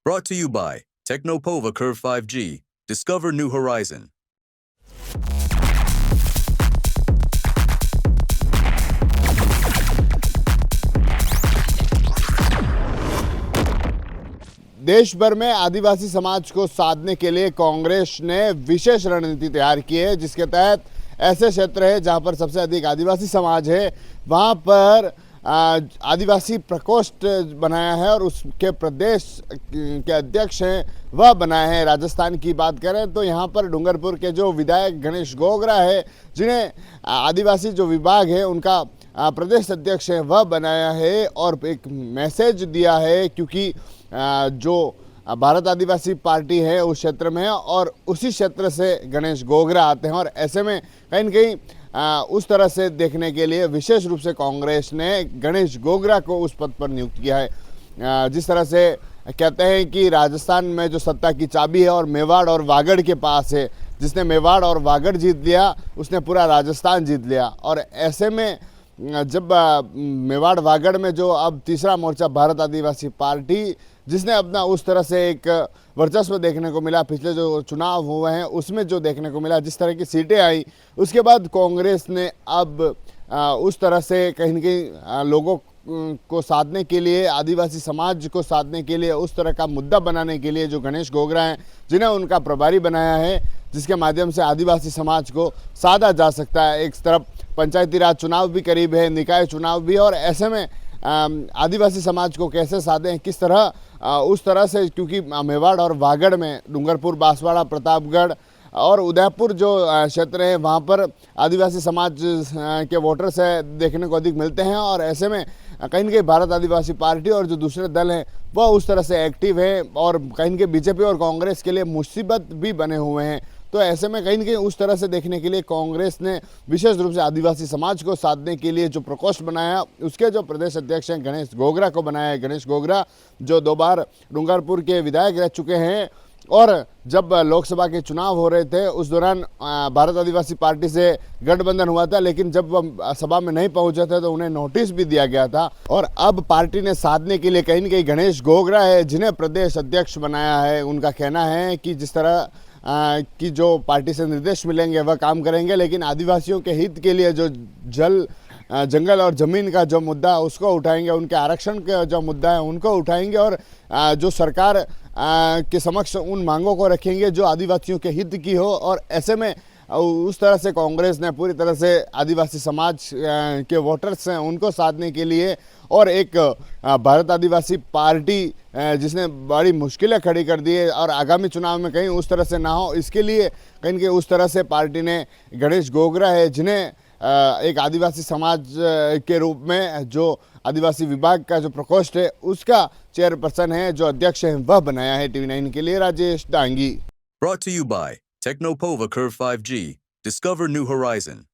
Brought to you by Technopova Curve 5G. Discover new horizon. देश भर में आदिवासी समाज को साधने के लिए कांग्रेस ने विशेष रणनीति तैयार की है, जिसके तहत ऐसे क्षेत्र है जहां पर सबसे अधिक आदिवासी समाज है, वहां पर आदिवासी प्रकोष्ठ बनाया है और उसके प्रदेश के अध्यक्ष हैं वह बनाए हैं। राजस्थान की बात करें तो यहाँ पर डूंगरपुर के जो विधायक गणेश गोगरा है, जिन्हें आदिवासी जो विभाग है उनका प्रदेश अध्यक्ष है वह बनाया है और एक मैसेज दिया है, क्योंकि जो भारत आदिवासी पार्टी है उस क्षेत्र में है और उसी क्षेत्र से गणेश गोगरा आते हैं और ऐसे में कहीं न कहीं उस तरह से देखने के लिए विशेष रूप से कांग्रेस ने गणेश गोगरा को उस पद पर नियुक्त किया है। जिस तरह से कहते हैं कि राजस्थान में जो सत्ता की चाबी है और मेवाड़ और वागड़ के पास है, जिसने मेवाड़ और वागड़ जीत लिया उसने पूरा राजस्थान जीत लिया। और ऐसे में जब मेवाड़ वागड़ में जो अब तीसरा मोर्चा भारत आदिवासी पार्टी, जिसने अपना उस तरह से एक वर्चस्व देखने को मिला, पिछले जो चुनाव हुए हैं उसमें जो देखने को मिला, जिस तरह की सीटें आई, उसके बाद कांग्रेस ने अब उस तरह से कहीं न कहीं लोगों को साधने के लिए, आदिवासी समाज को साधने के लिए, उस तरह का मुद्दा बनाने के लिए जो गणेश गोगरा हैं जिन्हें उनका प्रभारी बनाया है, जिसके माध्यम से आदिवासी समाज को साधा जा सकता है। एक तरफ पंचायती राज चुनाव भी करीब है, निकाय चुनाव भी, और ऐसे में आदिवासी समाज को कैसे साधें, किस तरह उस तरह से, क्योंकि मेवाड़ और वागड़ में डूंगरपुर, बांसवाड़ा, प्रतापगढ़ और उदयपुर जो क्षेत्र है वहाँ पर आदिवासी समाज के वोटर्स है देखने को अधिक मिलते हैं और ऐसे में कहीं न कहीं भारत आदिवासी पार्टी और जो दूसरे दल हैं वह उस तरह से एक्टिव है और कहीं न कहीं बीजेपी और कांग्रेस के लिए मुसीबत भी बने हुए हैं। तो ऐसे में कहीं न कहीं उस तरह से देखने के लिए कांग्रेस ने विशेष रूप से आदिवासी समाज को साधने के लिए जो प्रकोष्ठ बनाया, उसके जो प्रदेश अध्यक्ष हैं गणेश गोगरा को बनाया है। गणेश गोगरा जो 2 बार डूंगरपुर के विधायक रह चुके हैं और जब लोकसभा के चुनाव हो रहे थे उस दौरान भारत आदिवासी पार्टी से गठबंधन हुआ था, लेकिन जब वह सभा में नहीं पहुंचे थे तो उन्हें नोटिस भी दिया गया था। और अब पार्टी ने साधने के लिए कहीं न कहीं गणेश गोगरा है जिन्हें प्रदेश अध्यक्ष बनाया है। उनका कहना है कि जिस तरह कि जो पार्टी से निर्देश मिलेंगे वह काम करेंगे, लेकिन आदिवासियों के हित के लिए जो जंगल और ज़मीन का जो मुद्दा है उसको उठाएंगे, उनके आरक्षण का जो मुद्दा है उनको उठाएंगे और जो सरकार के समक्ष उन मांगों को रखेंगे जो आदिवासियों के हित की हो। और ऐसे में उस तरह से कांग्रेस ने पूरी तरह से आदिवासी समाज के वोटर्स हैं उनको साधने के लिए और एक भारत आदिवासी पार्टी जिसने बड़ी मुश्किलें खड़ी कर दी है और आगामी चुनाव में कहीं उस तरह से ना हो, इसके लिए कहीं कि उस तरह से पार्टी ने गणेश गोगरा है जिन्हें एक आदिवासी समाज के रूप में जो आदिवासी विभाग का जो प्रकोष्ठ है उसका चेयरपर्सन है, जो अध्यक्ष है, वह बनाया है। TV9 के लिए Rajesh Dangi. Brought to you by Technopova Curve 5G. Discover new horizon.